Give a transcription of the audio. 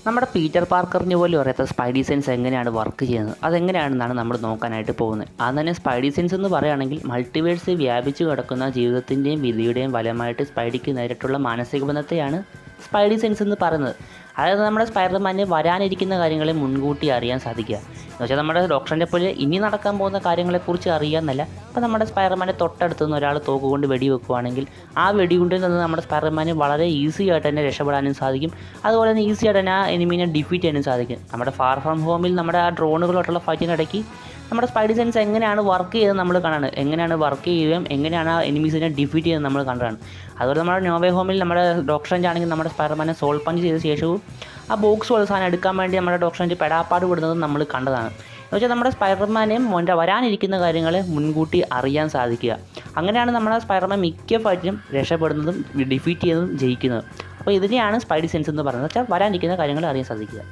നമ്മുടെ പീറ്റർ പാർക്കറിന് പോലും അറിയാത്ത സ്പൈഡി സെൻസ് എങ്ങനെയാണ് വർക്ക് ചെയ്യുന്നത്, അതെങ്ങനെയാണെന്നാണ് നമ്മൾ നോക്കാനായിട്ട് പോകുന്നത്. അത് തന്നെ സ്പൈഡി സെൻസ് എന്ന് പറയുകയാണെങ്കിൽ മൾട്ടിവേഴ്സ് വ്യാപിച്ചു കിടക്കുന്ന ജീവിതത്തിൻ്റെയും വിധിയുടെയും ഫലമായിട്ട് സ്പൈഡിക്ക് നേരിട്ടുള്ള മാനസിക ബന്ധത്തെയാണ് സ്പൈഡി സെൻസ് എന്ന് പറയുന്നത്. അതായത് നമ്മുടെ സ്പൈഡർമാന് വരാനിരിക്കുന്ന കാര്യങ്ങളെ മുൻകൂട്ടി അറിയാൻ സാധിക്കുക എന്ന് വെച്ചാൽ നമ്മുടെ ഡോക്ടറിൻ്റെ പോലെ ഇനി നടക്കാൻ പോകുന്ന കാര്യങ്ങളെക്കുറിച്ച് അറിയാമെന്നല്ല. ഇപ്പോൾ നമ്മുടെ സ്പൈഡർമാൻ്റെ തൊട്ടടുത്ത് നിന്ന് ഒരാൾ തോക്ക് കൊണ്ട് വെടിവെക്കുകയാണെങ്കിൽ ആ വെടികൊണ്ടിൽ നിന്ന് നമ്മുടെ സ്പൈഡർമാന് വളരെ ഈസി ആയിട്ട് തന്നെ രക്ഷപ്പെടാനും സാധിക്കും. അതുപോലെ തന്നെ ഈസി ആയിട്ട് തന്നെ ആ എനിമീനെ ഡിഫീറ്റ് ചെയ്യാനും സാധിക്കും. നമ്മുടെ ഫാർ ഫ്രം ഹോമിൽ നമ്മുടെ ആ ഡ്രോണുകളോട്ടുള്ള ഫൈറ്റിനിടയ്ക്ക് നമ്മുടെ സ്പൈഡി സെൻസ് എങ്ങനെയാണ് വർക്ക് ചെയ്തത് നമ്മൾ കാണാണ്, എങ്ങനെയാണ് വർക്ക് ചെയ്യുകയും എങ്ങനെയാണ് ആ എനിമീസിനെ ഡിഫീറ്റ് ചെയ്യുന്നത് നമ്മൾ കണ്ടതാണ്. അതുപോലെ നമ്മുടെ നോവേ ഹോമിൽ നമ്മുടെ ഡോക്ടറിൻ്റെ ആണെങ്കിൽ നമ്മുടെ സ്പൈഡർമാനെ സോൾ പഞ്ച് ചെയ്ത ശേഷവും ആ ബോക്സ് പോലെ സാധനം എടുക്കാൻ വേണ്ടി നമ്മുടെ ഡോക്ടറിൻ്റെ പെടാപ്പാട് വിടുന്നത് നമ്മൾ കണ്ടതാണ്. എന്ന് വെച്ചാൽ നമ്മുടെ സ്പൈഡർമാനെയും വരാനിരിക്കുന്ന കാര്യങ്ങളെ മുൻകൂട്ടി അറിയാൻ സാധിക്കുക. അങ്ങനെയാണ് നമ്മുടെ സ്പൈഡർമാൻ മിക്ക ഫൈറ്റിലും രക്ഷപ്പെടുന്നതും ഡിഫീറ്റ് ചെയ്യുന്നതും ജയിക്കുന്നതും. അപ്പോൾ ഇതിനെയാണ് സ്പൈഡി സെൻസ് എന്ന് പറയുന്നത്. വെച്ചാൽ വരാനിരിക്കുന്ന കാര്യങ്ങൾ അറിയാൻ സാധിക്കുക.